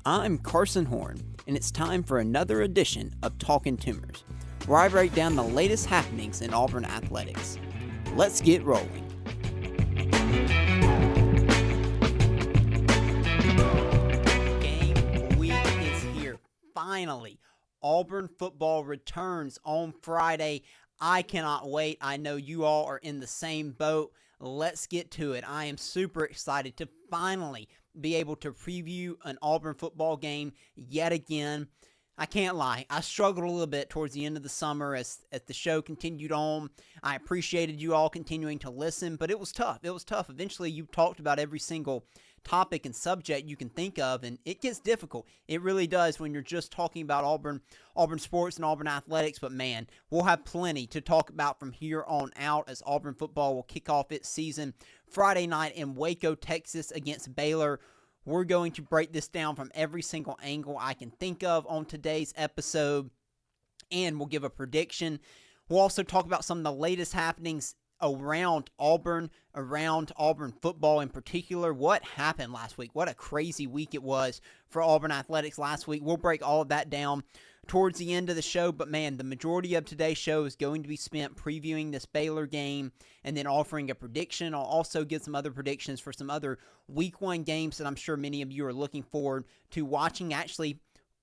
I'm Carson Horn, and it's time for another edition of Talkin Tumors, where I break down the latest happenings in Auburn athletics. Let's get rolling. Game week is here. Finally, Auburn football returns on Friday. I cannot wait. I know you all are in the same boat. Let's get to it. I am super excited to finally be able to preview an Auburn football game yet again. I can't lie. I struggled a little bit towards the end of the summer as the show continued on. I appreciated you all continuing to listen, but it was tough. It was tough. Eventually, you talked about every single topic and subject you can think of, and it gets difficult. It really does when you're just talking about Auburn sports and Auburn athletics, but man, we'll have plenty to talk about from here on out as Auburn football will kick off its season Friday night in Waco, Texas against Baylor. We're going to break this down from every single angle I can think of on today's episode, and we'll give a prediction. We'll also talk about some of the latest happenings around Auburn football in particular. What happened last week? What a crazy week it was for Auburn athletics last week. We'll break all of that down towards the end of the show, but man, the majority of today's show is going to be spent previewing this Baylor game and then offering a prediction. I'll also give some other predictions for some other week one games that I'm sure many of you are looking forward to watching. Actually,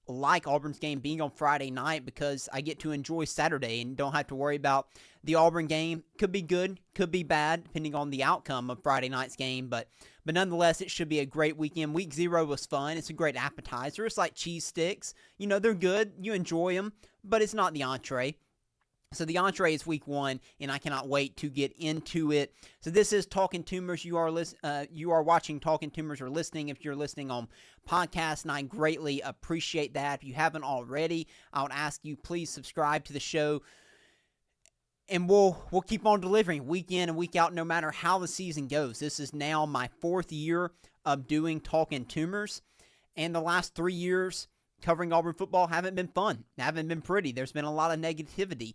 like Auburn's game being on Friday night because I get to enjoy Saturday and don't have to worry about the Auburn game. Could be good, could be bad, depending on the outcome of Friday night's game, but nonetheless, it should be a great weekend. Week 0 was fun. It's a great appetizer. It's like cheese sticks. You know, they're good. You enjoy them, but it's not the entree. So the entree is week 1, and I cannot wait to get into it. So this is Talkin Tumors. You are watching Talkin Tumors or listening if you're listening on podcast, and I greatly appreciate that. If you haven't already, I would ask you please subscribe to the show, and we'll keep on delivering week in and week out no matter how the season goes. This is now my 4th year of doing Talkin Tumors, and the last 3 years covering Auburn football haven't been fun, haven't been pretty. There's been a lot of negativity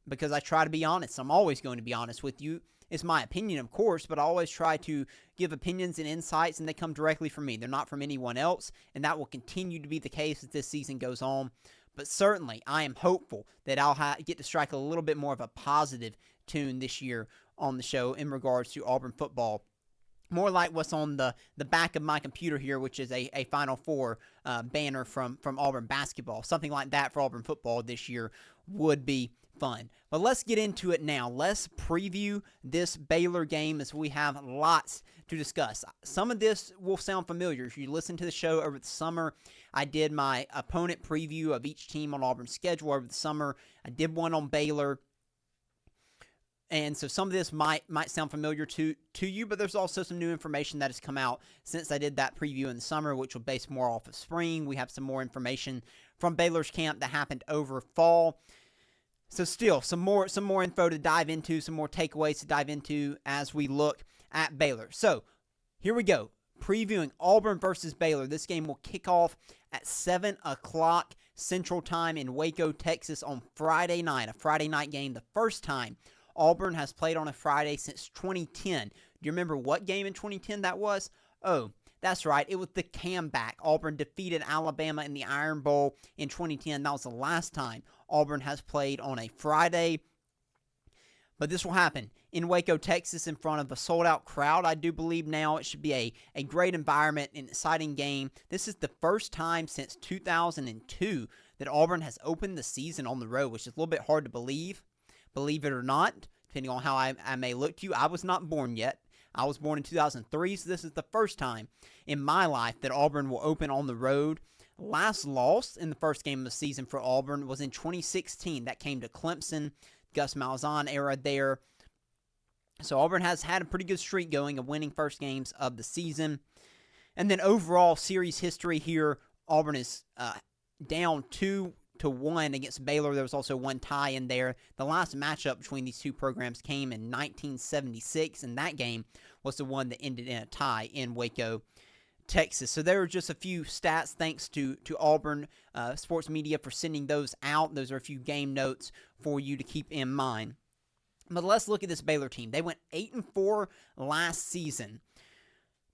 because I try to be honest. I'm always going to be honest with you. It's my opinion, of course, but I always try to give opinions and insights, and they come directly from me. They're not from anyone else, and that will continue to be the case as this season goes on. But certainly, I am hopeful that I'll get to strike a little bit more of a positive tune this year on the show in regards to Auburn football. More like what's on the back of my computer here, which is a Final Four banner from Auburn basketball. Something like that for Auburn football this year would be fun. But let's get into it now. Let's preview this Baylor game as we have lots to discuss. Some of this will sound familiar. If you listen to the show over the summer, I did my opponent preview of each team on Auburn's schedule over the summer. I did one on Baylor. And so some of this might sound familiar to you, but there's also some new information that has come out since I did that preview in the summer, which will base more off of spring. We have some more information from Baylor's camp that happened over fall. So still, some more info to dive into, some more takeaways to dive into as we look at Baylor. So here we go. Previewing Auburn versus Baylor. This game will kick off at 7 o'clock Central Time in Waco, Texas on Friday night. A Friday night game, the first time Auburn has played on a Friday since 2010. Do you remember what game in 2010 that was? Oh, that's right. It was the comeback. Auburn defeated Alabama in the Iron Bowl in 2010. That was the last time Auburn has played on a Friday. But this will happen in Waco, Texas, in front of a sold-out crowd. I do believe now it should be a great environment, an exciting game. This is the first time since 2002 that Auburn has opened the season on the road, which is a little bit hard to believe it or not, depending on how I may look to you. I was not born yet. I was born in 2003, so this is the first time in my life that Auburn will open on the road. Last loss in the first game of the season for Auburn was in 2016. That came to Clemson, Gus Malzahn era there. So Auburn has had a pretty good streak going of winning first games of the season. And then overall series history here, Auburn is down 2-1 against Baylor. There was also one tie in there. The last matchup between these two programs came in 1976, and that game was the one that ended in a tie in Waco, Texas. So there are just a few stats thanks to Auburn sports media for sending those out. Those are a few game notes for you to keep in mind. But let's look at this Baylor team. They went 8-4 last season.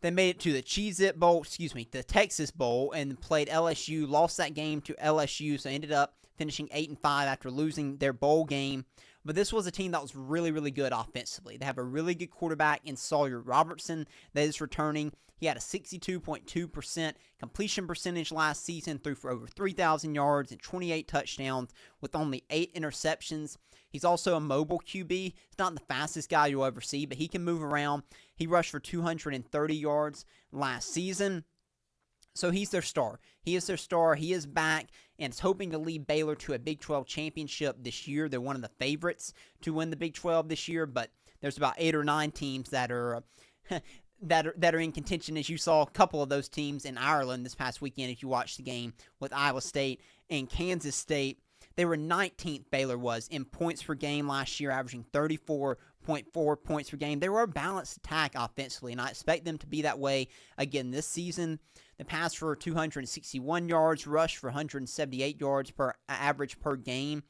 They made it to the the Texas Bowl, and played LSU, lost that game to LSU, so ended up finishing 8-5 after losing their bowl game. But this was a team that was really, really good offensively. They have a really good quarterback in Sawyer Robertson that is returning. He had a 62.2% completion percentage last season, threw for over 3,000 yards and 28 touchdowns with only 8 interceptions. He's also a mobile QB. He's not the fastest guy you'll ever see, but he can move around. He rushed for 230 yards last season. So he's their star. He is their star. He is back and is hoping to lead Baylor to a Big 12 championship this year. They're one of the favorites to win the Big 12 this year, but there's about 8 or 9 teams that are that are in contention, as you saw a couple of those teams in Ireland this past weekend if you watched the game with Iowa State and Kansas State. They were 19th, Baylor was, in points per game last year, averaging 34.4 points per game. They were a balanced attack offensively, and I expect them to be that way again this season. They passed for 261 yards, rushed for 178 yards per average per game.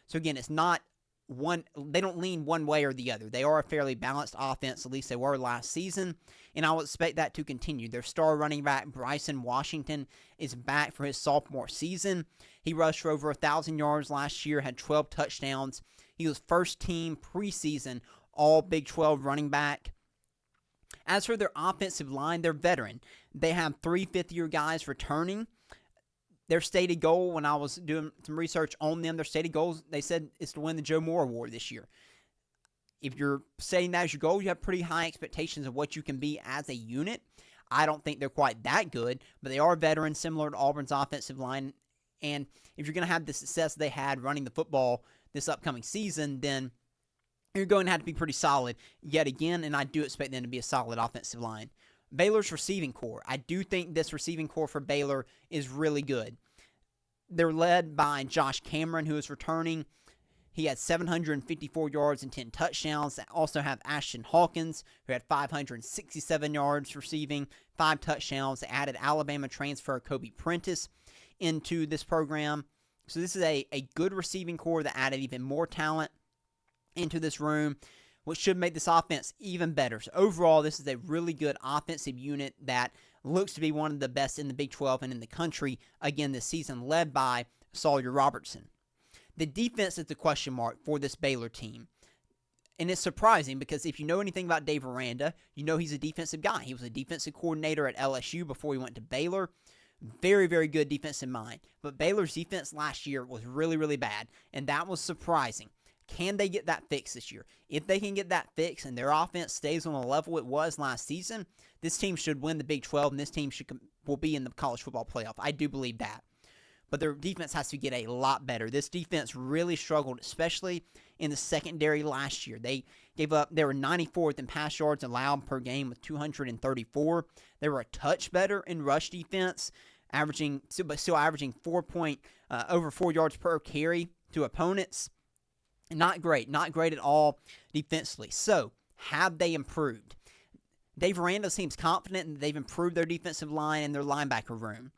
So again, it's not one, they don't lean one way or the other. They are a fairly balanced offense, at least they were last season, and I would expect that to continue. Their star running back, Bryson Washington, is back for his sophomore season. He rushed for over 1,000 yards last year, had 12 touchdowns. He was first team preseason all Big 12 running back. As for their offensive line, they're veteran. They have 3 fifth-year guys returning. Their stated goal, when I was doing some research on them, their stated goals, they said, is to win the Joe Moore Award this year. If you're saying that as your goal, you have pretty high expectations of what you can be as a unit. I don't think they're quite that good, but they are veterans, similar to Auburn's offensive line. And if you're going to have the success they had running the football this upcoming season, then you're going to have to be pretty solid yet again, and I do expect them to be a solid offensive line. Baylor's receiving core. I do think this receiving core for Baylor is really good. They're led by Josh Cameron, who is returning. He had 754 yards and 10 touchdowns. They also have Ashton Hawkins, who had 567 yards receiving, 5 touchdowns. They added Alabama transfer Kobe Prentice into this program. So this is a good receiving core that added even more talent into this room, which should make this offense even better. So overall, this is a really good offensive unit that looks to be one of the best in the Big 12 and in the country again this season, led by Sawyer Robertson. The defense is the question mark for this Baylor team. And it's surprising because if you know anything about Dave Aranda, you know he's a defensive guy. He was a defensive coordinator at LSU before he went to Baylor. Very, very good defensive mind. But Baylor's defense last year was really, really bad, and that was surprising. Can they get that fixed this year? If they can get that fixed and their offense stays on the level it was last season, this team should win the Big 12, and this team will be in the college football playoff. I do believe that. But their defense has to get a lot better. This defense really struggled, especially in the secondary last year. They were 94th in pass yards allowed per game with 234. They were a touch better in rush defense, still averaging over 4 yards per carry to opponents. Not great at all defensively. So, have they improved? Dave Aranda seems confident that they've improved their defensive line and their linebacker room.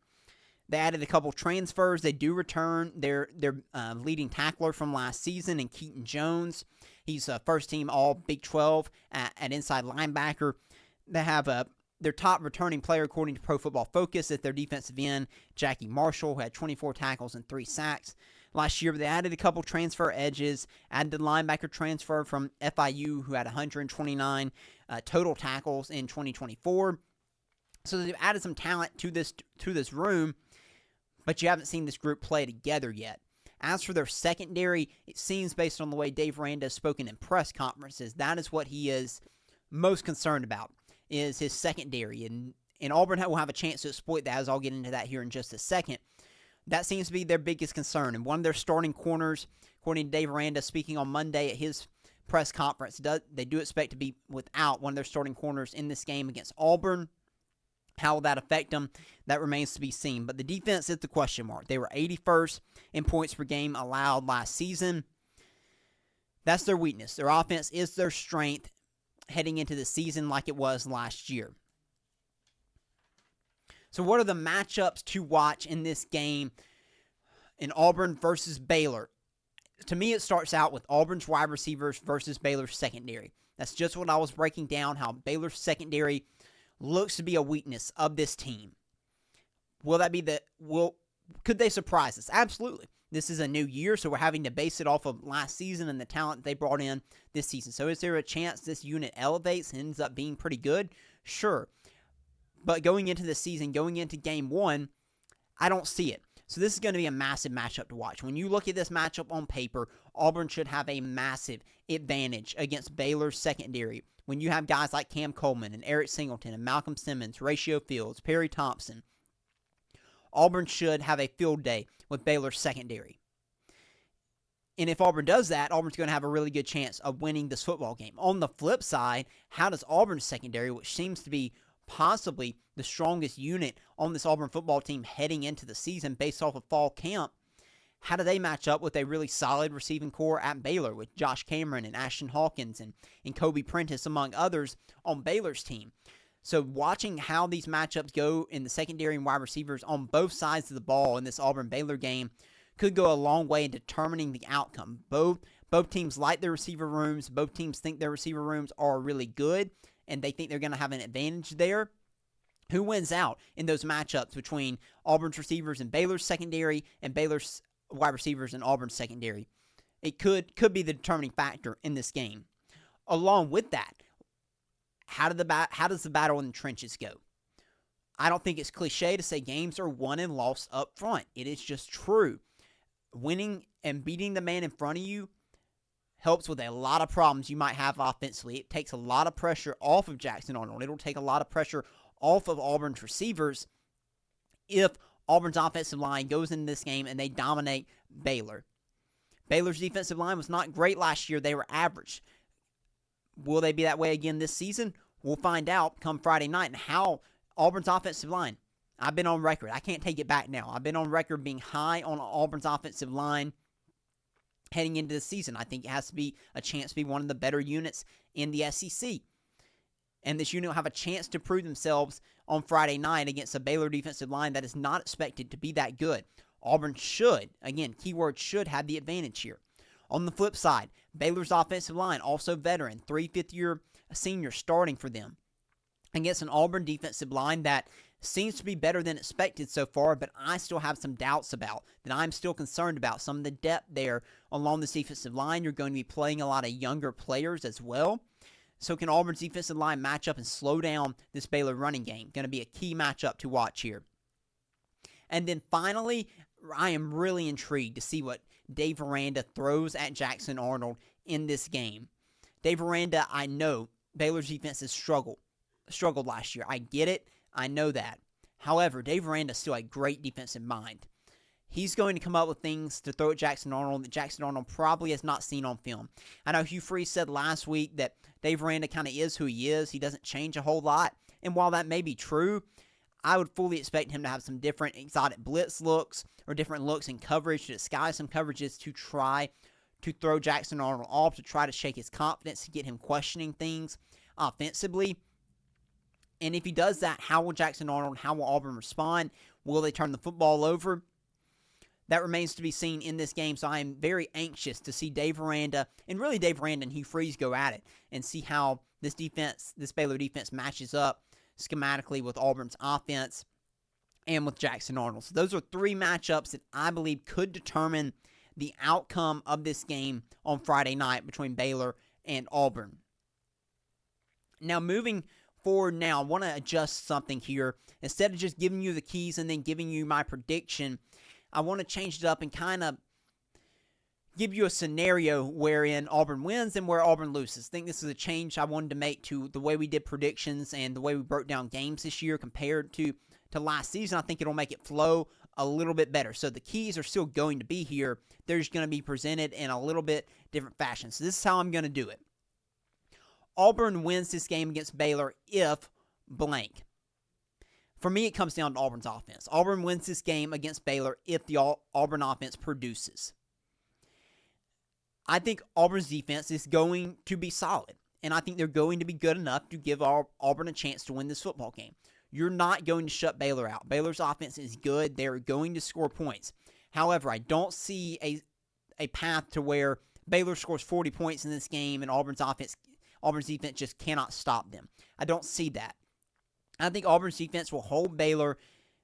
They added a couple transfers. They do return their leading tackler from last season in Keaton Jones. He's a first-team all Big 12 at inside linebacker. They have their top returning player, according to Pro Football Focus, at their defensive end, Jackie Marshall, who had 24 tackles and 3 sacks. Last year, they added a couple transfer edges, added the linebacker transfer from FIU, who had 129 total tackles in 2024. So they've added some talent to this room, but you haven't seen this group play together yet. As for their secondary, it seems based on the way Dave Aranda has spoken in press conferences, that is what he is most concerned about, is his secondary. And Auburn will have a chance to exploit that, as I'll get into that here in just a second. That seems to be their biggest concern. And one of their starting corners, according to Dave Aranda, speaking on Monday at his press conference, they do expect to be without one of their starting corners in this game against Auburn. How will that affect them? That remains to be seen. But the defense is the question mark. They were 81st in points per game allowed last season. That's their weakness. Their offense is their strength heading into the season like it was last year. So what are the matchups to watch in this game in Auburn versus Baylor? To me, it starts out with Auburn's wide receivers versus Baylor's secondary. That's just what I was breaking down, how Baylor's secondary looks to be a weakness of this team. Could they surprise us? Absolutely. This is a new year, so we're having to base it off of last season and the talent they brought in this season. So is there a chance this unit elevates and ends up being pretty good? Sure. But going into the season, going into game one, I don't see it. So this is going to be a massive matchup to watch. When you look at this matchup on paper, Auburn should have a massive advantage against Baylor's secondary. When you have guys like Cam Coleman and Eric Singleton and Malcolm Simmons, Ratio Fields, Perry Thompson, Auburn should have a field day with Baylor's secondary. And if Auburn does that, Auburn's going to have a really good chance of winning this football game. On the flip side, how does Auburn's secondary, which seems to be possibly the strongest unit on this Auburn football team heading into the season based off of fall camp, how do they match up with a really solid receiving core at Baylor with Josh Cameron and Ashton Hawkins and Kobe Prentice, among others, on Baylor's team? So watching how these matchups go in the secondary and wide receivers on both sides of the ball in this Auburn-Baylor game could go a long way in determining the outcome. Both teams like their receiver rooms. Both teams think their receiver rooms are really good, and they think they're going to have an advantage there. Who wins out in those matchups between Auburn's receivers and Baylor's secondary and Baylor's wide receivers and Auburn's secondary? It could be the determining factor in this game. Along with that, how does the battle in the trenches go? I don't think it's cliche to say games are won and lost up front. It is just true. Winning and beating the man in front of you helps with a lot of problems you might have offensively. It takes a lot of pressure off of Jackson Arnold. It'll take a lot of pressure off of Auburn's receivers if Auburn's offensive line goes into this game and they dominate Baylor. Baylor's defensive line was not great last year. They were average. Will they be that way again this season? We'll find out come Friday night. And how Auburn's offensive line, I've been on record. I can't take it back now. I've been on record being high on Auburn's offensive line heading into the season. I think it has to be a chance to be one of the better units in the SEC. And this unit will have a chance to prove themselves on Friday night against a Baylor defensive line that is not expected to be that good. Auburn should, again, keyword should, have the advantage here. On the flip side, Baylor's offensive line, also veteran, 3 fifth-year seniors starting for them, against an Auburn defensive line that seems to be better than expected so far, but I still have some doubts about, that I'm still concerned about. Some of the depth there along this defensive line. You're going to be playing a lot of younger players as well. So can Auburn's defensive line match up and slow down this Baylor running game? Going to be a key matchup to watch here. And then finally, I am really intrigued to see what Dave Aranda throws at Jackson Arnold in this game. Dave Aranda, I know Baylor's defense has struggled last year. I get it. I know that. However, Dave Aranda is still a great defensive mind. He's going to come up with things to throw at Jackson Arnold that Jackson Arnold probably has not seen on film. I know Hugh Freeze said last week that Dave Aranda kind of is who he is. He doesn't change a whole lot. And while that may be true, I would fully expect him to have some different exotic blitz looks or different looks in coverage to disguise some coverages to try to throw Jackson Arnold off, to try to shake his confidence, to get him questioning things offensively. And if he does that, how will Jackson Arnold, how will Auburn respond? Will they turn the football over? That remains to be seen in this game, so I am very anxious to see Dave Aranda, and really Dave Aranda and Hugh Freeze go at it, and see how this Baylor defense matches up schematically with Auburn's offense and with Jackson Arnold. So those are three matchups that I believe could determine the outcome of this game on Friday night between Baylor and Auburn. Now, moving forward now, I want to adjust something here. Instead of just giving you the keys and then giving you my prediction, I want to change it up and kind of give you a scenario wherein Auburn wins and where Auburn loses. I think this is a change I wanted to make to the way we did predictions and the way we broke down games this year compared to last season. I think it'll make it flow a little bit better. So the keys are still going to be here. They're just going to be presented in a little bit different fashion. So this is how I'm going to do it. Auburn wins this game against Baylor if blank. For me, it comes down to Auburn's offense. Auburn wins this game against Baylor if the Auburn offense produces. I think Auburn's defense is going to be solid, and I think they're going to be good enough to give Auburn a chance to win this football game. You're not going to shut Baylor out. Baylor's offense is good. They're going to score points. However, I don't see a path to where Baylor scores 40 points in this game and Auburn's defense just cannot stop them. I don't see that. I think Auburn's defense will hold Baylor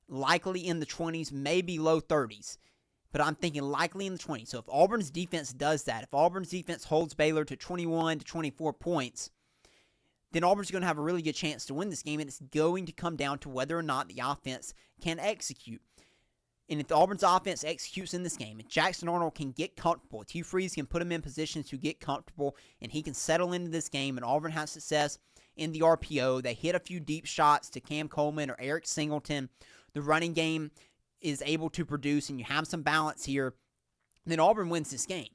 likely in the 20s, maybe low 30s. But I'm thinking likely in the 20s. So if Auburn's defense does that, if Auburn's defense holds Baylor to 21 to 24 points, then Auburn's going to have a really good chance to win this game, and it's going to come down to whether or not the offense can execute. And if the Auburn's offense executes in this game, and Jackson Arnold can get comfortable, Hugh Freeze can put him in positions to get comfortable, and he can settle into this game, and Auburn has success in the RPO. They hit a few deep shots to Cam Coleman or Eric Singleton. The running game is able to produce, and you have some balance here, then Auburn wins this game.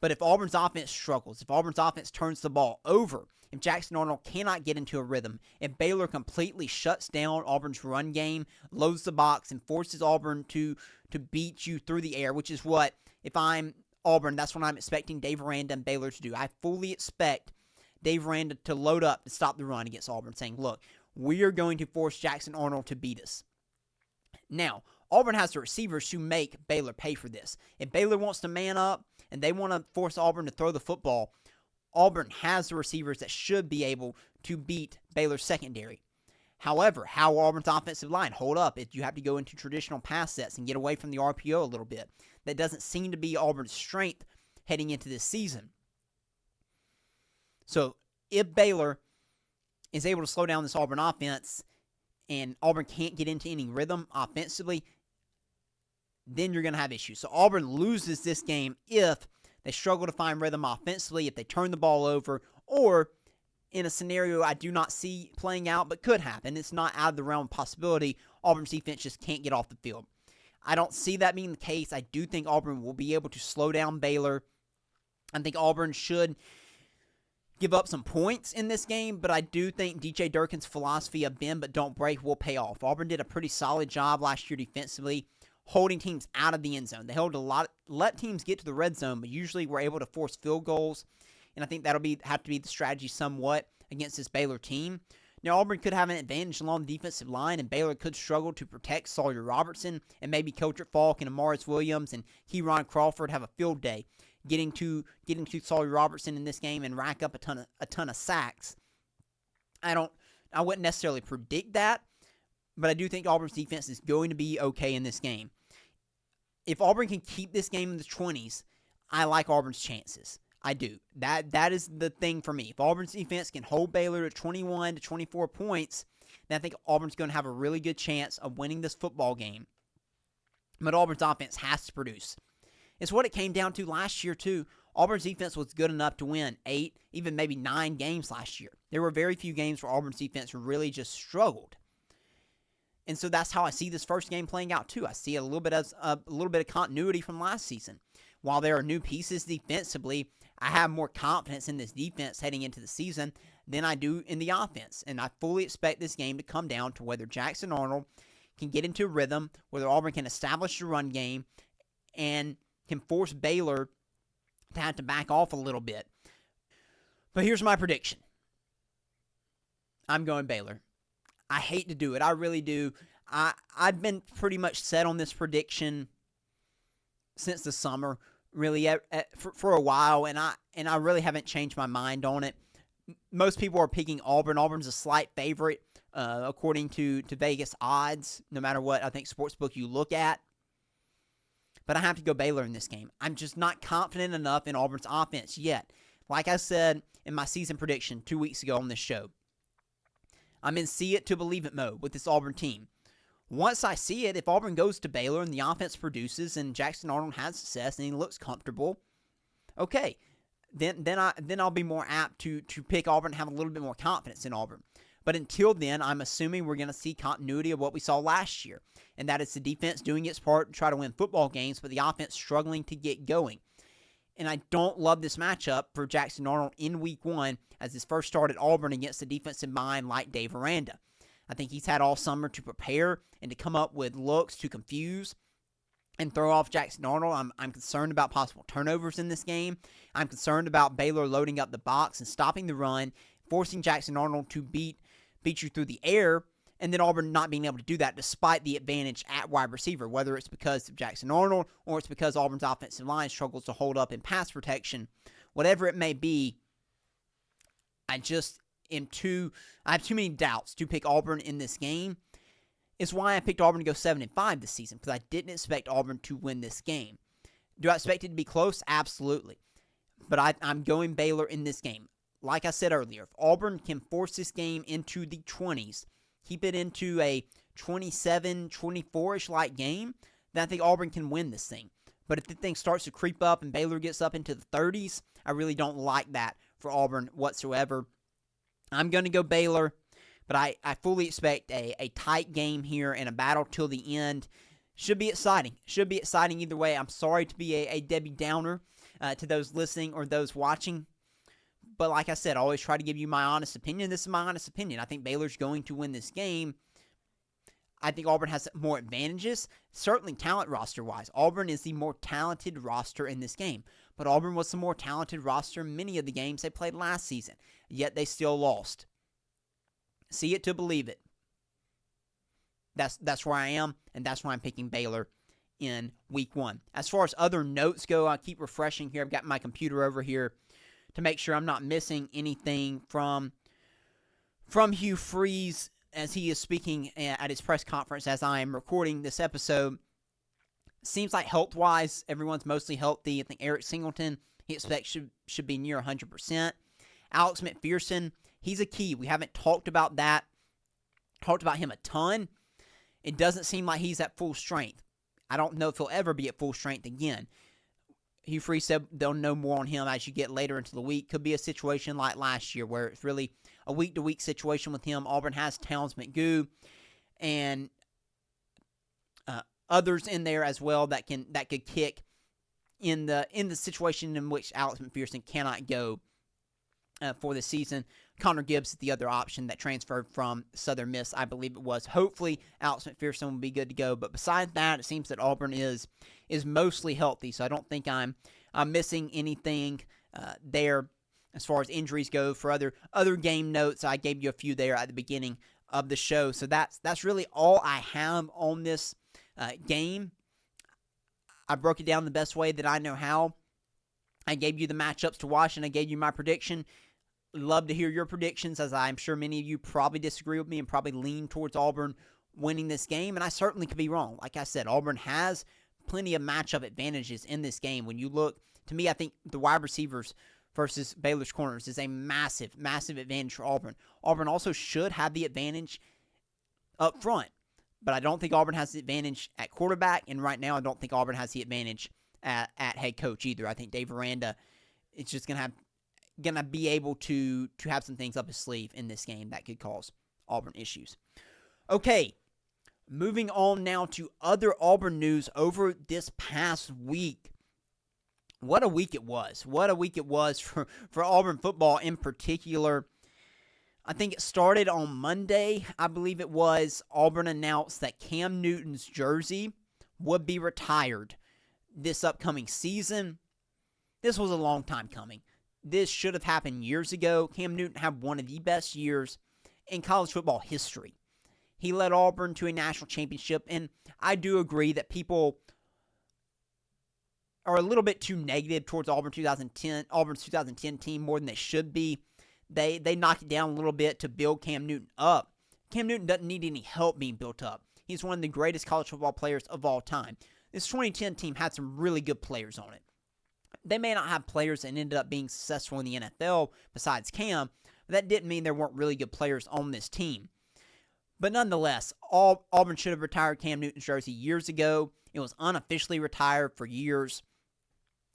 But if Auburn's offense struggles, if Auburn's offense turns the ball over, if Jackson Arnold cannot get into a rhythm, if Baylor completely shuts down Auburn's run game, loads the box, and forces Auburn to beat you through the air, which is what, if I'm Auburn, that's what I'm expecting Dave Aranda and Baylor to do. I fully expect Dave Aranda to load up to stop the run against Auburn, saying, look, we are going to force Jackson Arnold to beat us. Now, Auburn has the receivers to make Baylor pay for this. If Baylor wants to man up and they want to force Auburn to throw the football, Auburn has the receivers that should be able to beat Baylor's secondary. However, how will Auburn's offensive line hold up if you have to go into traditional pass sets and get away from the RPO a little bit? That doesn't seem to be Auburn's strength heading into this season. So if Baylor is able to slow down this Auburn offense and Auburn can't get into any rhythm offensively, then you're going to have issues. So Auburn loses this game if they struggle to find rhythm offensively, if they turn the ball over, or in a scenario I do not see playing out but could happen. It's not out of the realm of possibility. Auburn's defense just can't get off the field. I don't see that being the case. I do think Auburn will be able to slow down Baylor. I think Auburn should give up some points in this game, but I do think DJ Durkin's philosophy of bend but don't break will pay off. Auburn did a pretty solid job last year defensively, holding teams out of the end zone. They held let teams get to the red zone, but usually were able to force field goals, and I think that'll have to be the strategy somewhat against this Baylor team. Now, Auburn could have an advantage along the defensive line, and Baylor could struggle to protect Sawyer Robertson, and maybe Coach Falk and Amaris Williams and Keyron Crawford have a field day getting to Sawyer Robertson in this game and rack up a ton of sacks. I wouldn't necessarily predict that, but I do think Auburn's defense is going to be okay in this game. If Auburn can keep this game in the 20s, I like Auburn's chances. I do. That is the thing for me. If Auburn's defense can hold Baylor to 21 to 24 points, then I think Auburn's going to have a really good chance of winning this football game. But Auburn's offense has to produce. It's what it came down to last year, too. Auburn's defense was good enough to win 8, even maybe 9 games last year. There were very few games where Auburn's defense really just struggled. And so that's how I see this first game playing out, too. I see a little bit of continuity from last season. While there are new pieces defensively, I have more confidence in this defense heading into the season than I do in the offense. And I fully expect this game to come down to whether Jackson Arnold can get into a rhythm, whether Auburn can establish the run game, and can force Baylor to have to back off a little bit. But here's my prediction. I'm going Baylor. I hate to do it. I really do. I've been pretty much set on this prediction since the summer, really, for a while, and I really haven't changed my mind on it. Most people are picking Auburn. Auburn's a slight favorite, according to Vegas odds, no matter what I think sportsbook you look at. But I have to go Baylor in this game. I'm just not confident enough in Auburn's offense yet. Like I said in my season prediction 2 weeks ago on this show, I'm in see it to believe it mode with this Auburn team. Once I see it, if Auburn goes to Baylor and the offense produces and Jackson Arnold has success and he looks comfortable, okay, then I'll be more apt to pick Auburn and have a little bit more confidence in Auburn. But until then, I'm assuming we're going to see continuity of what we saw last year, and that is the defense doing its part to try to win football games, but the offense struggling to get going. And I don't love this matchup for Jackson Arnold in Week 1 as his first start at Auburn against a defensive mind like Dave Aranda. I think he's had all summer to prepare and to come up with looks to confuse and throw off Jackson Arnold. I'm concerned about possible turnovers in this game. I'm concerned about Baylor loading up the box and stopping the run, forcing Jackson Arnold to beat you through the air, and then Auburn not being able to do that despite the advantage at wide receiver, whether it's because of Jackson Arnold or it's because Auburn's offensive line struggles to hold up in pass protection. Whatever it may be, I have too many doubts to pick Auburn in this game. Is why I picked Auburn to go 7-5 this season, because I didn't expect Auburn to win this game. Do I expect it to be close? Absolutely. But I'm going Baylor in this game. Like I said earlier, if Auburn can force this game into the 20s, keep it into a 27, 24-ish like game, then I think Auburn can win this thing. But if the thing starts to creep up and Baylor gets up into the 30s, I really don't like that for Auburn whatsoever. I'm going to go Baylor, but I fully expect a tight game here and a battle till the end. Should be exciting. Should be exciting either way. I'm sorry to be a Debbie Downer to those listening or those watching. But like I said, I always try to give you my honest opinion. This is my honest opinion. I think Baylor's going to win this game. I think Auburn has more advantages, certainly talent roster-wise. Auburn is the more talented roster in this game. But Auburn was the more talented roster in many of the games they played last season. Yet they still lost. See it to believe it. That's where I am, and that's why I'm picking Baylor in week 1. As far as other notes go, I'll keep refreshing here. I've got my computer over here to make sure I'm not missing anything from Hugh Freeze as he is speaking at his press conference as I am recording this episode. Seems like health-wise, everyone's mostly healthy. I think Eric Singleton, he expects should be near 100%. Alex McPherson, he's a key. We haven't talked about that. Talked about him a ton. It doesn't seem like he's at full strength. I don't know if he'll ever be at full strength again. Hugh Freeze said they'll know more on him as you get later into the week. Could be a situation like last year where it's really a week-to-week situation with him. Auburn has Towns McGoo and others in there as well that could kick in the situation in which Alex McPherson cannot go for the season. Connor Gibbs is the other option that transferred from Southern Miss, I believe it was. Hopefully, Alex McPherson will be good to go. But besides that, it seems that Auburn is mostly healthy. So I don't think I'm missing anything there as far as injuries go. For other game notes, I gave you a few there at the beginning of the show. So that's really all I have on this game. I broke it down the best way that I know how. I gave you the matchups to watch, and I gave you my prediction. Love to hear your predictions, as I'm sure many of you probably disagree with me and probably lean towards Auburn winning this game, and I certainly could be wrong. Like I said, Auburn has plenty of matchup advantages in this game. When you look, to me, I think the wide receivers versus Baylor's corners is a massive, massive advantage for Auburn. Auburn also should have the advantage up front, but I don't think Auburn has the advantage at quarterback, and right now I don't think Auburn has the advantage at head coach either. I think Dave Aranda is just going to be able to have some things up his sleeve in this game that could cause Auburn issues. Okay, moving on now to other Auburn news over this past week. What a week it was. What a week it was for Auburn football in particular. I think it started on Monday, I believe it was. Auburn announced that Cam Newton's jersey would be retired this upcoming season. This was a long time coming. This should have happened years ago. Cam Newton had one of the best years in college football history. He led Auburn to a national championship, and I do agree that people are a little bit too negative towards Auburn's 2010 team more than they should be. They knocked it down a little bit to build Cam Newton up. Cam Newton doesn't need any help being built up. He's one of the greatest college football players of all time. This 2010 team had some really good players on it. They may not have players that ended up being successful in the NFL besides Cam, but that didn't mean there weren't really good players on this team. But nonetheless, Auburn should have retired Cam Newton's jersey years ago. It was unofficially retired for years.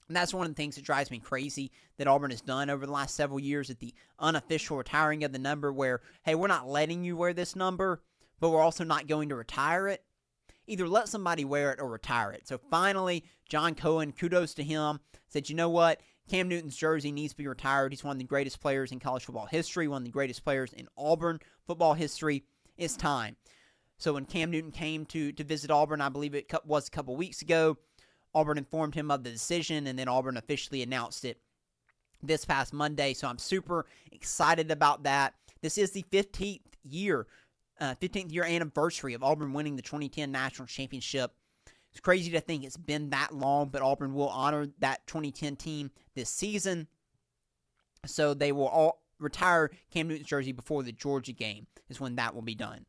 And that's one of the things that drives me crazy that Auburn has done over the last several years at the unofficial retiring of the number where, hey, we're not letting you wear this number, but we're also not going to retire it. Either let somebody wear it or retire it. So finally, John Cohen, kudos to him, said, you know what? Cam Newton's jersey needs to be retired. He's one of the greatest players in college football history, one of the greatest players in Auburn football history. It's time. So when Cam Newton came to visit Auburn, I believe it was a couple weeks ago, Auburn informed him of the decision, and then Auburn officially announced it this past Monday. So I'm super excited about that. This is the 15th year anniversary of Auburn winning the 2010 national championship. It's crazy to think it's been that long, but Auburn will honor that 2010 team this season. So they will all retire Cam Newton's jersey before the Georgia game is when that will be done.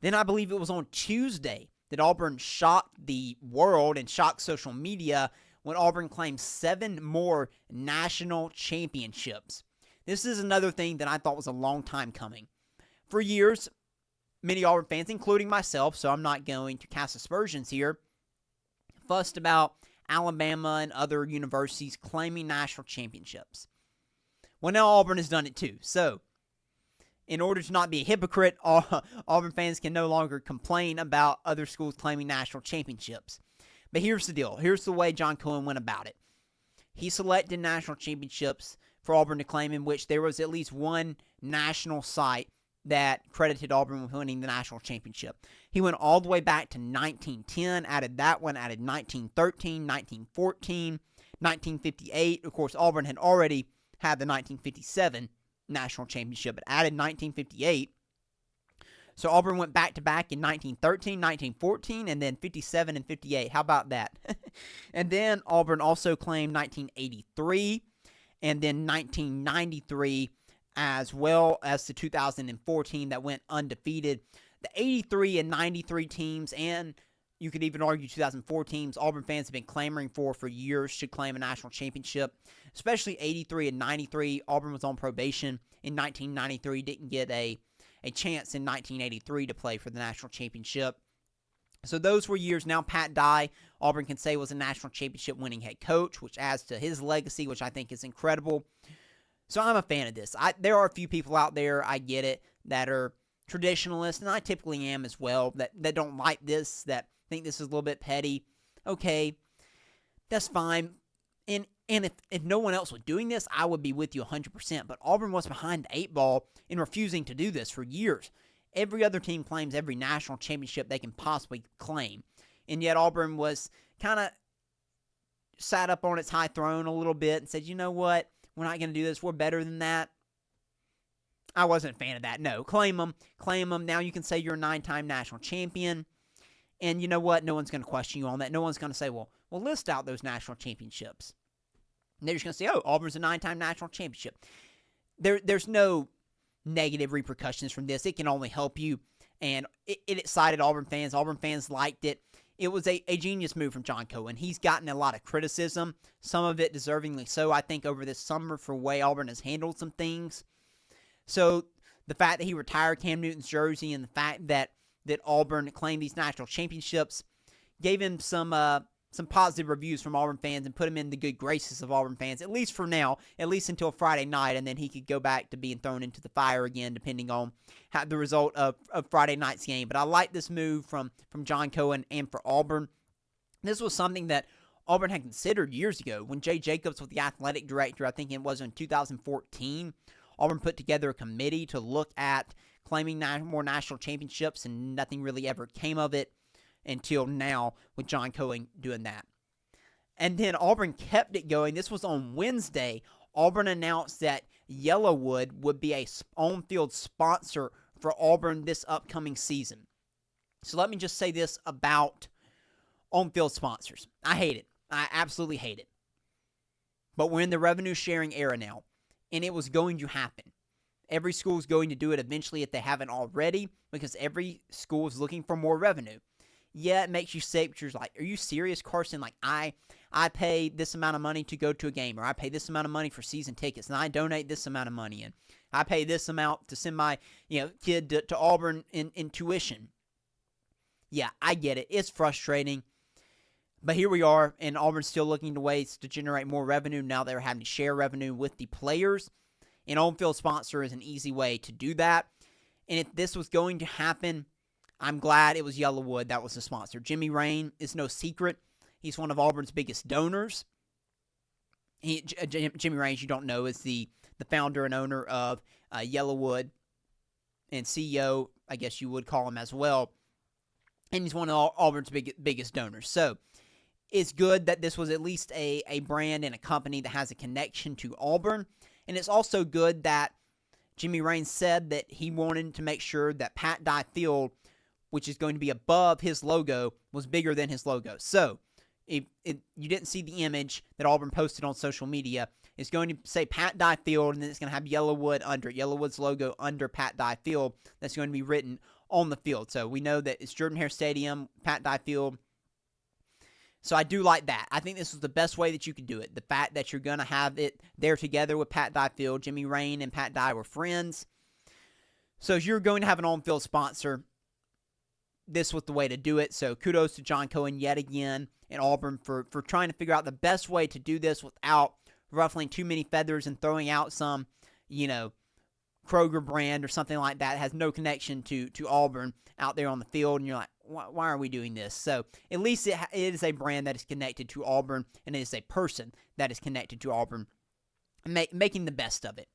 Then I believe it was on Tuesday that Auburn shocked the world and shocked social media when Auburn claimed 7 more national championships. This is another thing that I thought was a long time coming. For years, many Auburn fans, including myself, so I'm not going to cast aspersions here, fussed about Alabama and other universities claiming national championships. Well, now Auburn has done it too. So, in order to not be a hypocrite, Auburn fans can no longer complain about other schools claiming national championships. But here's the deal. Here's the way John Cohen went about it. He selected national championships for Auburn to claim in which there was at least one national site that credited Auburn with winning the national championship. He went all the way back to 1910, added that one, added 1913, 1914, 1958. Of course, Auburn had already had the 1957 national championship, but added 1958. So Auburn went back-to-back in 1913, 1914, and then 57 and 58. How about that? And then Auburn also claimed 1983, and then 1993, as well as the 2014 that went undefeated. The 83 and 93 teams, and you could even argue 2004 teams, Auburn fans have been clamoring for years should claim a national championship, especially 83 and 93. Auburn was on probation in 1993, didn't get a chance in 1983 to play for the national championship. So those were years. Now Pat Dye, Auburn can say, was a national championship winning head coach, which adds to his legacy, which I think is incredible. So I'm a fan of this. There are a few people out there, I get it, that are traditionalists, and I typically am as well, that don't like this, that think this is a little bit petty. Okay, that's fine. And if no one else was doing this, I would be with you 100%. But Auburn was behind the 8 ball in refusing to do this for years. Every other team claims every national championship they can possibly claim. And yet Auburn was kind of sat up on its high throne a little bit and said, you know what, we're not going to do this. We're better than that. I wasn't a fan of that. No, claim them. Claim them. Now you can say you're a 9-time national champion. And you know what? No one's going to question you on that. No one's going to say, well, list out those national championships. And they're just going to say, oh, Auburn's a 9-time national championship. There's no negative repercussions from this. It can only help you. And it excited Auburn fans. Auburn fans liked it. It was a genius move from John Cohen. He's gotten a lot of criticism, some of it deservingly so, I think, over this summer for the way Auburn has handled some things. So the fact that he retired Cam Newton's jersey and the fact that Auburn claimed these national championships gave him some positive reviews from Auburn fans and put him in the good graces of Auburn fans, at least for now, at least until Friday night, and then he could go back to being thrown into the fire again, depending on the result of Friday night's game. But I like this move from John Cohen and for Auburn. This was something that Auburn had considered years ago when Jay Jacobs was the athletic director. I think it was in 2014. Auburn put together a committee to look at claiming more national championships, and nothing really ever came of it until now with John Cohen doing that. And then Auburn kept it going. This was on Wednesday. Auburn announced that Yellowwood would be a on-field sponsor for Auburn this upcoming season. So let me just say this about on-field sponsors. I hate it. I absolutely hate it. But we're in the revenue-sharing era now, and it was going to happen. Every school is going to do it eventually if they haven't already, because every school is looking for more revenue. Yeah, it makes you sick, but you're like, are you serious, Carson? Like, I pay this amount of money to go to a game, or I pay this amount of money for season tickets, and I donate this amount of money, and I pay this amount to send my kid to Auburn in tuition. Yeah, I get it. It's frustrating. But here we are, and Auburn's still looking to ways to generate more revenue. Now they're having to share revenue with the players. An on-field sponsor is an easy way to do that. And if this was going to happen, I'm glad it was Yellowwood that was the sponsor. Jimmy Rain is no secret. He's one of Auburn's biggest donors. Jimmy Rain, as you don't know, is the founder and owner of Yellowwood and CEO, I guess you would call him as well. And he's one of Auburn's biggest donors. So it's good that this was at least a brand and a company that has a connection to Auburn. And it's also good that Jimmy Rain said that he wanted to make sure that Pat Dye Field, which is going to be above his logo, was bigger than his logo. So if you didn't see the image that Auburn posted on social media, It's going to say Pat Dye Field, and then it's going to have Yellowwood under it. Yellowwood's logo under Pat Dye Field. That's going to be written on the field. So we know that it's Jordan-Hare Stadium, Pat Dye Field. So I do like that. I think this is the best way that you could do it. The fact that you're going to have it there together with Pat Dye Field. Jimmy Rain and Pat Dye were friends. So if you're going to have an on-field sponsor, this was the way to do it. So kudos to John Cohen yet again and Auburn for trying to figure out the best way to do this without ruffling too many feathers and throwing out some, Kroger brand or something like that. It has no connection to Auburn out there on the field, and you're like, why are we doing this? So at least it is a brand that is connected to Auburn, and it is a person that is connected to Auburn, making the best of it.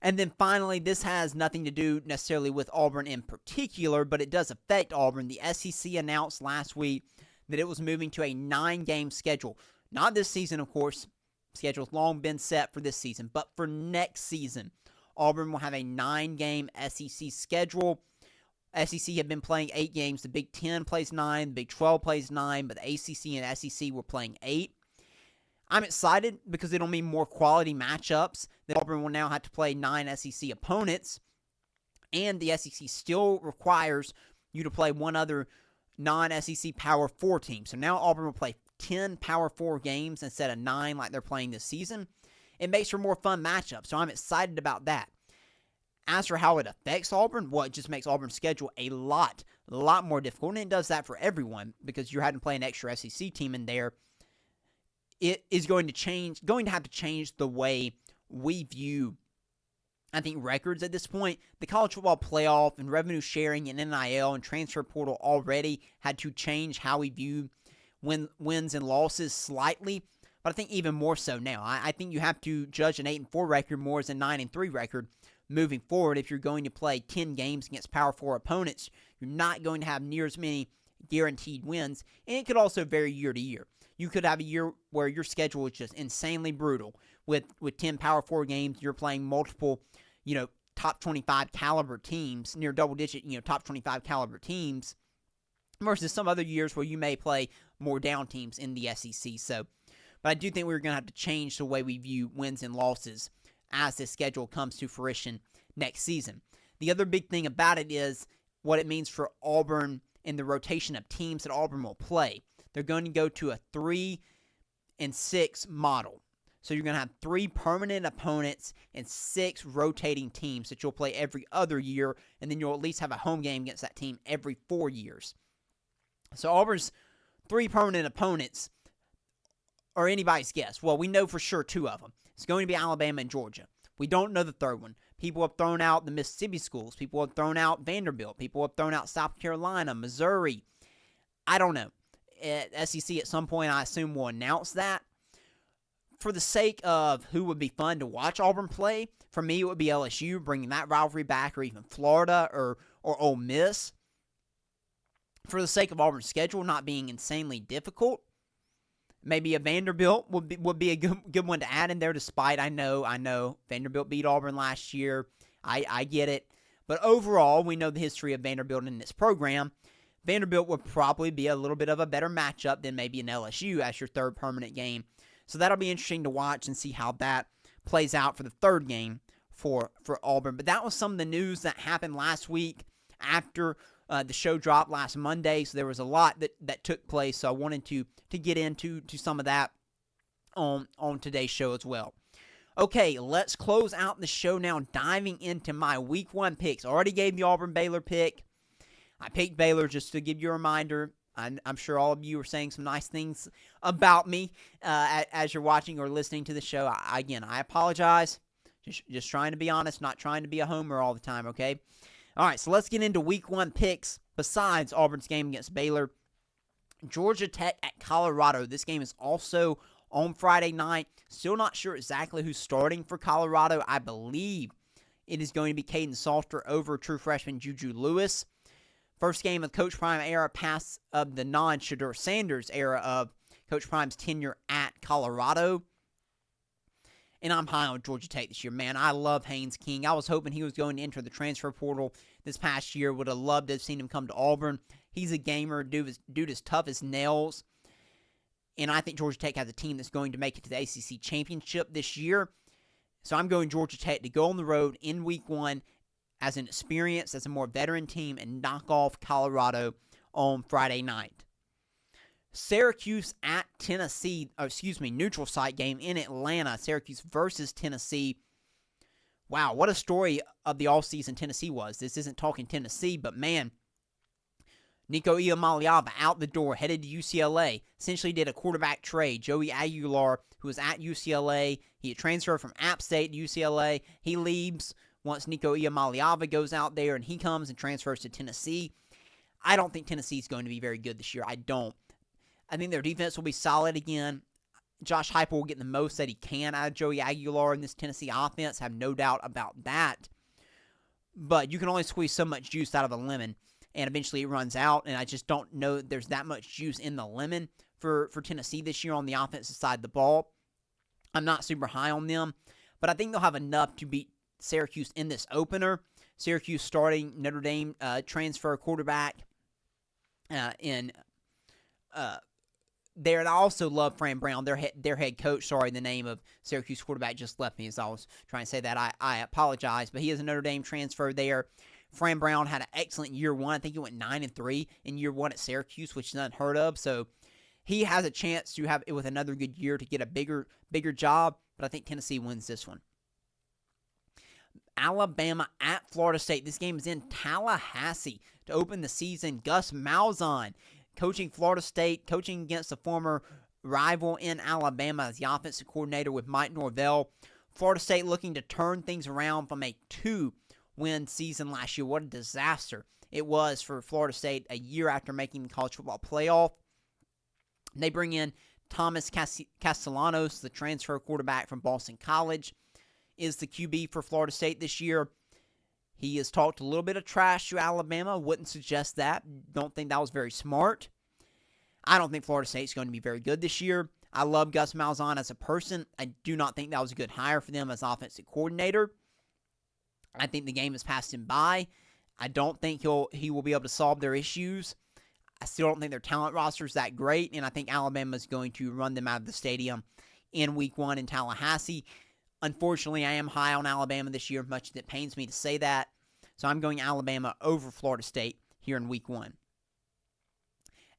And then finally, this has nothing to do necessarily with Auburn in particular, but it does affect Auburn. The SEC announced last week that it was moving to a 9-game schedule. Not this season, of course. Schedule's long been set for this season, but for next season, Auburn will have a 9-game SEC schedule. SEC have been playing 8 games. The Big Ten plays 9. The Big 12 plays 9. But the ACC and SEC were playing 8. I'm excited because it'll mean more quality matchups. That Auburn will now have to play 9 SEC opponents. And the SEC still requires you to play one other non-SEC Power 4 team. So now Auburn will play 10 Power 4 games instead of 9 like they're playing this season. It makes for more fun matchups, so I'm excited about that. As for how it affects Auburn, well, it just makes Auburn's schedule a lot more difficult, and it does that for everyone because you're having to play an extra SEC team in there. It is going to have to change the way we view, I think, records at this point. The college football playoff and revenue sharing and NIL and transfer portal already had to change how we view wins and losses slightly. But I think even more so now. I think you have to judge an 8-4 record more as a 9-3 record moving forward. If you're going to play 10 games against Power 4 opponents, you're not going to have near as many guaranteed wins. And it could also vary year to year. You could have a year where your schedule is just insanely brutal. With 10 Power 4 games, you're playing multiple, top 25 caliber teams, near double-digit, top 25 caliber teams, versus some other years where you may play more down teams in the SEC. But I do think we're going to have to change the way we view wins and losses as this schedule comes to fruition next season. The other big thing about it is what it means for Auburn and the rotation of teams that Auburn will play. They're going to go to a 3-6 model. So you're going to have 3 permanent opponents and 6 rotating teams that you'll play every other year, and then you'll at least have a home game against that team every 4 years. So Auburn's 3 permanent opponents are anybody's guess. Well, we know for sure 2 of them. It's going to be Alabama and Georgia. We don't know the third one. People have thrown out the Mississippi schools. People have thrown out Vanderbilt. People have thrown out South Carolina, Missouri. I don't know. SEC at some point, I assume, will announce that. For the sake of who would be fun to watch Auburn play, for me, it would be LSU, bringing that rivalry back, or even Florida or Ole Miss. For the sake of Auburn's schedule not being insanely difficult, maybe a Vanderbilt would be a good one to add in there, despite I know Vanderbilt beat Auburn last year. I get it. But overall, we know the history of Vanderbilt in this program. Vanderbilt would probably be a little bit of a better matchup than maybe an LSU as your third permanent game. So that'll be interesting to watch and see how that plays out for the third game for Auburn. But that was some of the news that happened last week after the show dropped last Monday. So there was a lot that took place. So I wanted to get into some of that on today's show as well. Okay, let's close out the show now, diving into my Week 1 picks. I already gave the Auburn-Baylor pick. I picked Baylor just to give you a reminder. I'm sure all of you are saying some nice things about me as you're watching or listening to the show. Again, I apologize. Just trying to be honest, not trying to be a homer all the time, okay? All right, so let's get into Week 1 picks besides Auburn's game against Baylor. Georgia Tech at Colorado. This game is also on Friday night. Still not sure exactly who's starting for Colorado. I believe it is going to be Caden Salter over true freshman Juju Lewis. First game of Coach Prime era pass of the non-Shedeur Sanders era of Coach Prime's tenure at Colorado. And I'm high on Georgia Tech this year, man. I love Haynes King. I was hoping he was going to enter the transfer portal this past year. Would have loved to have seen him come to Auburn. He's a gamer. Dude is tough as nails. And I think Georgia Tech has a team that's going to make it to the ACC championship this year. So I'm going Georgia Tech to go on the road in week 1 as an experience, as a more veteran team, and knock off Colorado on Friday night. Syracuse at Tennessee, neutral site game in Atlanta. Syracuse versus Tennessee. Wow, what a story of the offseason Tennessee was. This isn't talking Tennessee, but man, Nico Iamaleava out the door, headed to UCLA. Essentially did a quarterback trade. Joey Aguilar, who was at UCLA, he had transferred from App State to UCLA. He leaves once Nico Iamaleava goes out there, and he comes and transfers to Tennessee. I don't think Tennessee's going to be very good this year. I don't. I think their defense will be solid again. Josh Heupel will get the most that he can out of Joey Aguilar in this Tennessee offense. I have no doubt about that. But you can only squeeze so much juice out of a lemon, and eventually it runs out, and I just don't know that there's that much juice in the lemon for Tennessee this year on the offensive side of the ball. I'm not super high on them, but I think they'll have enough to beat Syracuse in this opener. Syracuse starting Notre Dame transfer quarterback there, and I also love Fran Brown, their head coach. Sorry, the name of Syracuse quarterback just left me as I was trying to say that. I apologize, but he is a Notre Dame transfer there. Fran Brown had an excellent year 1. I think he went 9-3 in year 1 at Syracuse, which is unheard of. So he has a chance to have, with another good year, to get a bigger job, but I think Tennessee wins this one. Alabama at Florida State. This game is in Tallahassee to open the season. Gus Malzahn coaching Florida State, coaching against a former rival in Alabama as the offensive coordinator with Mike Norvell. Florida State looking to turn things around from a 2-win season last year. What a disaster it was for Florida State a year after making the college football playoff. They bring in Thomas Castellanos, the transfer quarterback from Boston College, is the QB for Florida State this year. He has talked a little bit of trash to Alabama. Wouldn't suggest that. Don't think that was very smart. I don't think Florida State's going to be very good this year. I love Gus Malzahn as a person. I do not think that was a good hire for them as offensive coordinator. I think the game has passed him by. I don't think he will be able to solve their issues. I still don't think their talent roster is that great, and I think Alabama is going to run them out of the stadium in week 1 in Tallahassee. Unfortunately, I am high on Alabama this year, much as it pains me to say that. So I'm going Alabama over Florida State here in week 1.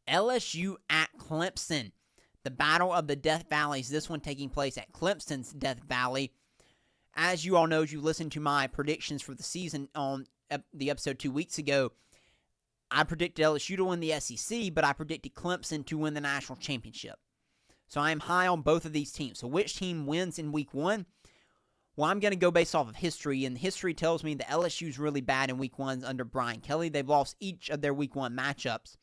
LSU at Clemson. The battle of the Death Valleys. This one taking place at Clemson's Death Valley. As you all know, as you listened to my predictions for the season on the episode 2 weeks ago, I predicted LSU to win the SEC, but I predicted Clemson to win the national championship. So I am high on both of these teams. So which team wins in week 1? Well, I'm going to go based off of history, and history tells me that LSU's really bad in week 1s under Brian Kelly. They've lost each of their week 1 matchups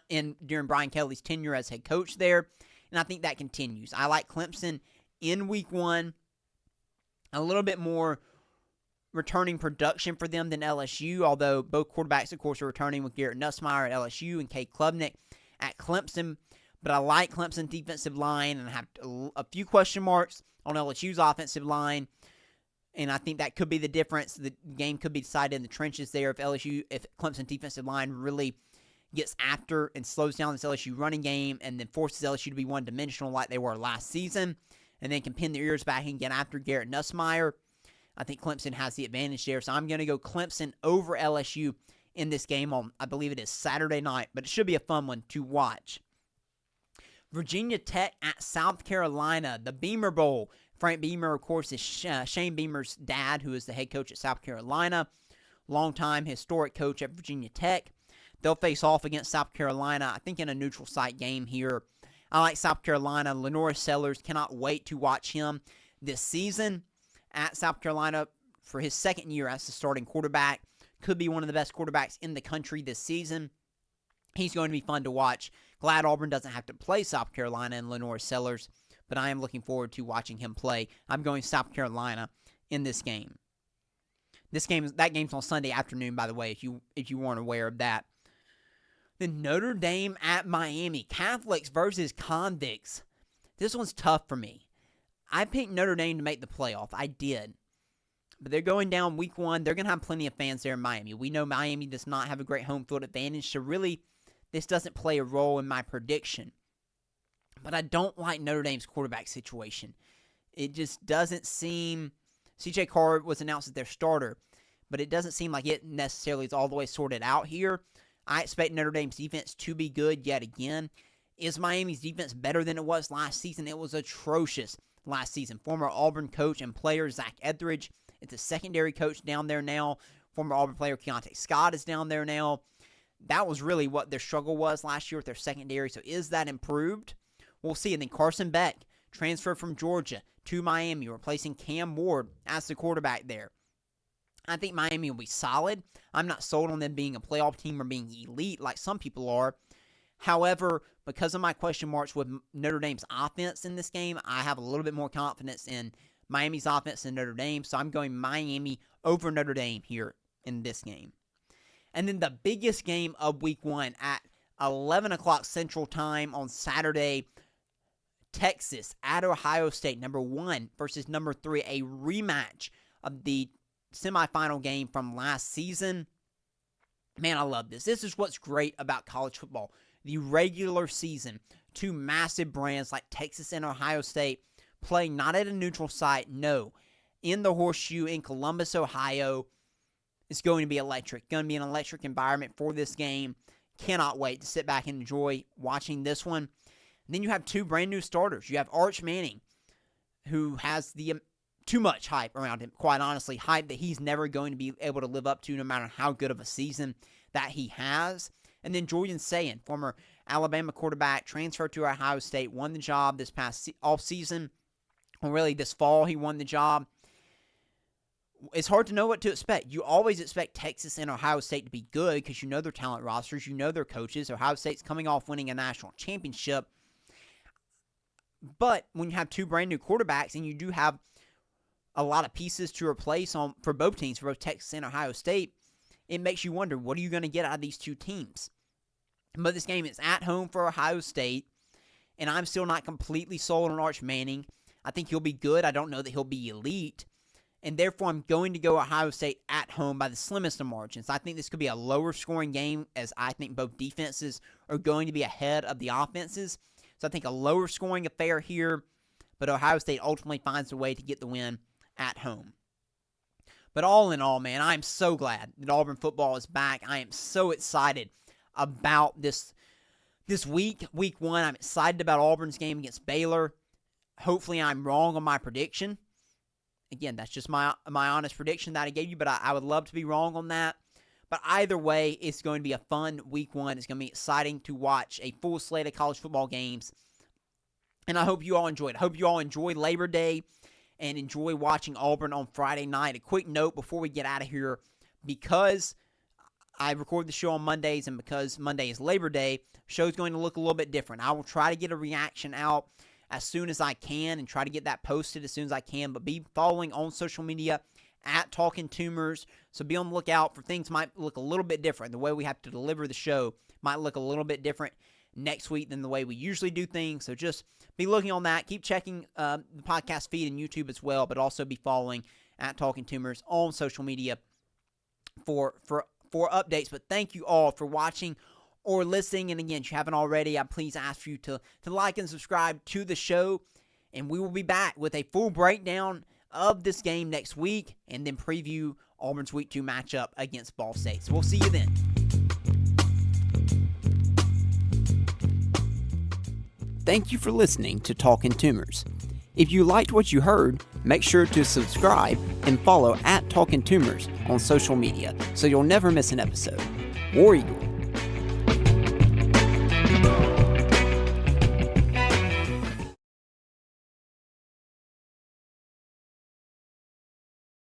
during Brian Kelly's tenure as head coach there, and I think that continues. I like Clemson in week 1, a little bit more returning production for them than LSU, although both quarterbacks, of course, are returning with Garrett Nussmeier at LSU and Cade Klubnik at Clemson. But I like Clemson's defensive line, and I have a few question marks on LSU's offensive line, and I think that could be the difference. The game could be decided in the trenches there if Clemson's defensive line really gets after and slows down this LSU running game and then forces LSU to be one-dimensional like they were last season, and then can pin their ears back and get after Garrett Nussmeier. I think Clemson has the advantage there, so I'm going to go Clemson over LSU in this game on, I believe it is Saturday night, but it should be a fun one to watch. Virginia Tech at South Carolina, the Beamer Bowl. Frank Beamer, of course, is Shane Beamer's dad, who is the head coach at South Carolina. Longtime historic coach at Virginia Tech. They'll face off against South Carolina, I think, in a neutral site game here. I like South Carolina. Lenore Sellers, cannot wait to watch him this season at South Carolina for his second year as the starting quarterback. Could be one of the best quarterbacks in the country this season. He's going to be fun to watch. Glad Auburn doesn't have to play South Carolina and Lenore Sellers, but I am looking forward to watching him play. I'm going South Carolina in this game. That game's on Sunday afternoon, by the way, if you weren't aware of that. Then Notre Dame at Miami. Catholics versus convicts. This one's tough for me. I picked Notre Dame to make the playoff. I did. But they're going down week 1. They're going to have plenty of fans there in Miami. We know Miami does not have a great home field advantage, so really this doesn't play a role in my prediction. But I don't like Notre Dame's quarterback situation. It just doesn't seem... C.J. Carr was announced as their starter, but it doesn't seem like it necessarily is all the way sorted out here. I expect Notre Dame's defense to be good yet again. Is Miami's defense better than it was last season? It was atrocious last season. Former Auburn coach and player Zach Etheridge is the secondary coach down there now. Former Auburn player Keontae Scott is down there now. That was really what their struggle was last year with their secondary. So is that improved? We'll see. And then Carson Beck, transferred from Georgia to Miami, replacing Cam Ward as the quarterback there. I think Miami will be solid. I'm not sold on them being a playoff team or being elite like some people are. However, because of my question marks with Notre Dame's offense in this game, I have a little bit more confidence in Miami's offense than Notre Dame. So I'm going Miami over Notre Dame here in this game. And then the biggest game of week 1 at 11 o'clock Central Time on Saturday, Texas at Ohio State, number 1 versus number 3, a rematch of the semifinal game from last season. Man, I love this. This is what's great about college football. The regular season, two massive brands like Texas and Ohio State playing not at a neutral site, no, in the Horseshoe in Columbus, Ohio. It's going to be electric. Going to be an electric environment for this game. Cannot wait to sit back and enjoy watching this one. And then you have two brand new starters. You have Arch Manning, who has the too much hype around him, quite honestly, hype that he's never going to be able to live up to no matter how good of a season that he has. And then Julian Sayin, former Alabama quarterback, transferred to Ohio State, won the job this past offseason, or really this fall he won the job. It's hard to know what to expect. You always expect Texas and Ohio State to be good because you know their talent rosters, you know their coaches. Ohio State's coming off winning a national championship. But when you have two brand new quarterbacks and you do have a lot of pieces to replace for both teams, for both Texas and Ohio State, it makes you wonder, what are you going to get out of these two teams? But this game is at home for Ohio State, and I'm still not completely sold on Arch Manning. I think he'll be good. I don't know that he'll be elite. And therefore, I'm going to go Ohio State at home by the slimmest of margins. I think this could be a lower scoring game, as I think both defenses are going to be ahead of the offenses. So I think a lower scoring affair here, but Ohio State ultimately finds a way to get the win at home. But all in all, man, I'm so glad that Auburn football is back. I am so excited about this week 1. I'm excited about Auburn's game against Baylor. Hopefully I'm wrong on my prediction. Again, that's just my honest prediction that I gave you, but I would love to be wrong on that. But either way, it's going to be a fun week 1. It's going to be exciting to watch a full slate of college football games. And I hope you all enjoyed. I hope you all enjoy Labor Day and enjoy watching Auburn on Friday night. A quick note before we get out of here, because I record the show on Mondays and because Monday is Labor Day, the show's going to look a little bit different. I will try to get a reaction out as soon as I can and try to get that posted as soon as I can, but be following on social media at Talkin Tumors, so be on the lookout for things might look a little bit different. The way we have to deliver the show might look a little bit different next week than the way we usually do things, so just be looking on that. Keep checking the podcast feed and YouTube as well, but also be following at Talkin Tumors on social media for updates. But thank you all for watching or listening, and again, if you haven't already, I please ask you to like and subscribe to the show, and we will be back with a full breakdown of this game next week, and then preview Auburn's Week 2 matchup against Ball State. So we'll see you then. Thank you for listening to Talkin Tumors. If you liked what you heard, make sure to subscribe and follow at Talkin Tumors on social media so you'll never miss an episode. War Eagle.